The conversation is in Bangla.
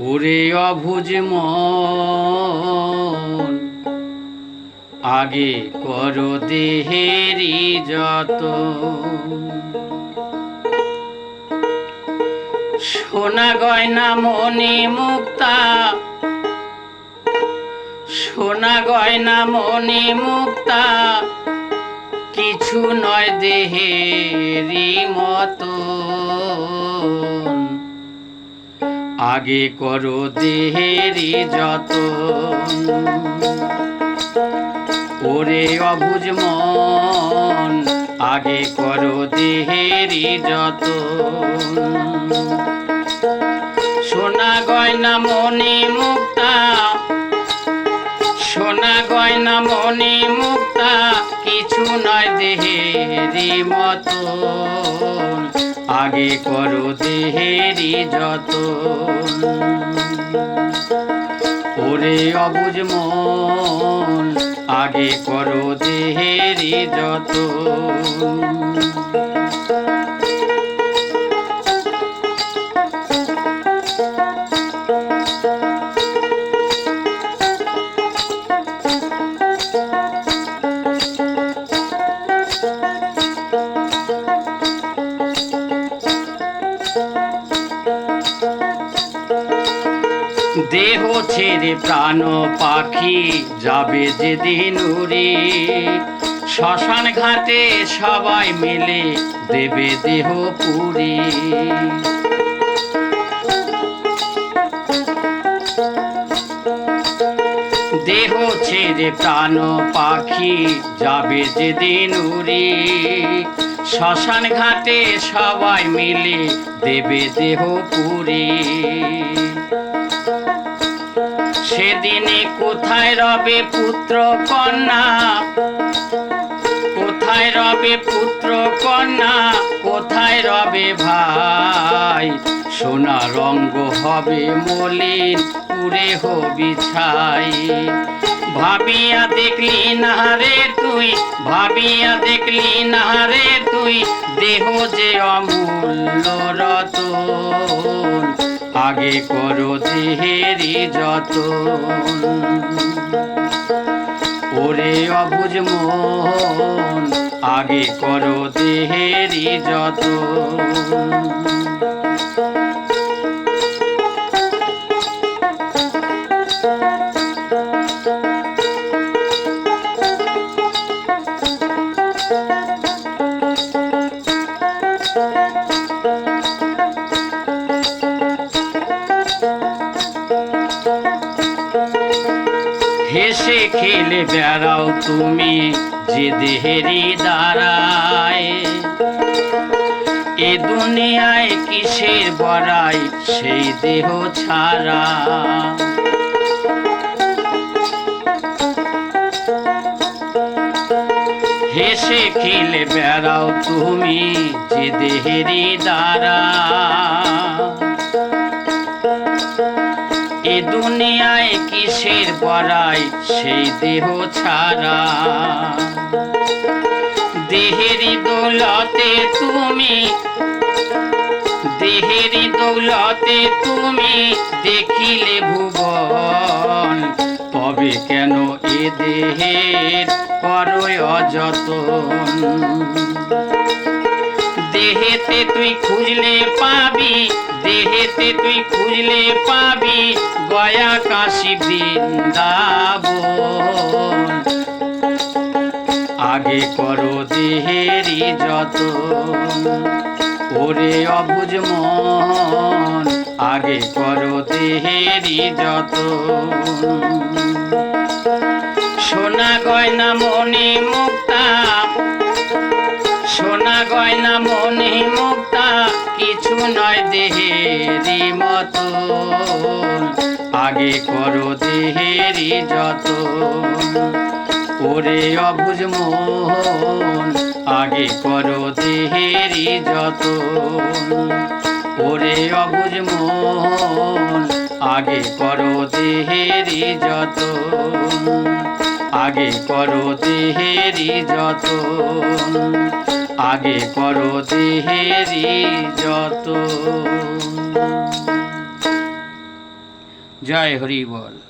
ওরে অবুঝ মন, আগে করো দেহেরি যত। সোনা গয়না মণি মুক্তা, সোনা গয়না মণি মুক্তা, কিছু নয় দেহেরি মতো। আগে করো দেহেরি যতন। ওরে অবুঝ মন, আগে করো দেহেরি যতন। সোনা গয়না মণি মুক্তা, সোনা গয়না মণি মুক্তা, কিছু নয় দেহেরি মতন। আগে করো দেহেরি যতন। ওরে অবুঝ মন, আগে করো দেহেরি যতন। দেহ ছেড়ে প্রাণ পাখি যাবে যেদিন উড়ে, শ্মশান ঘাটে সবাই মিলে দেবে দেহ পুড়ে। দেহ ছেড়ে প্রাণ পাখি যাবে যেদিন উড়ে, শ্মশান ঘাটে সবাই মিলে দেবে দেহ পুড়ে। সেদিনে কোথায় রবে পুত্র কন্যা, কোথায় রবে পুত্র কন্যা, কোথায় রবে ভাই। সোনা রঙ্গ হবে মলিন, পুরে হবি ছাই। ভাবিয়া দেখলি না রে তুই, ভাবিয়া দেখলি না রে তুই, দেহ যে অমূল্য রতন। আগে করো দেহেরি যতন। ওরে অবুঝ মন, আগে করো দেহেরি যতন। হেসে খেলে বেড়াও তুমি যে দেহেরি দ্বারায়। এ দুনিয়ায় কিসের বড়াই সেই দেহ ছাড়া। হেসে খেলে বেড়াও তুমি যে দেহেরি দ্বারা। এ দুনিয়ায় কিসের বড়াই সেই দেহ ছাড়া। দেহেরি দৌলতে তুমি, দেহেরি দৌলতে তুমি দেখিলে ভুবন। তবে কেন এ দেহের করো অযতন। দেহেতে তুই খুঁজলে পাবি, দেহেতে তুই খুঁজলে পাবি, গয়া কাশী বৃন্দাবন। আগে করো দেহেরি যতন। ওরে অবুঝ মন, আগে করো দেহেরি যতন। সোনা গয়না মণি মুক্তা, সোনা গয়না মণি মুক্তা, কিছু নয় দেহেরি মতন। আগে করো দেহেরি যতন। ওরে অবুঝ মন, আগে করো দেহেরি যতন। ওরে অবুঝ মন, আগে করো দেহেরি যতন। আগে করো দেহেরি যতন। আগে করো দেহেরি যতন। জয় হরি বল।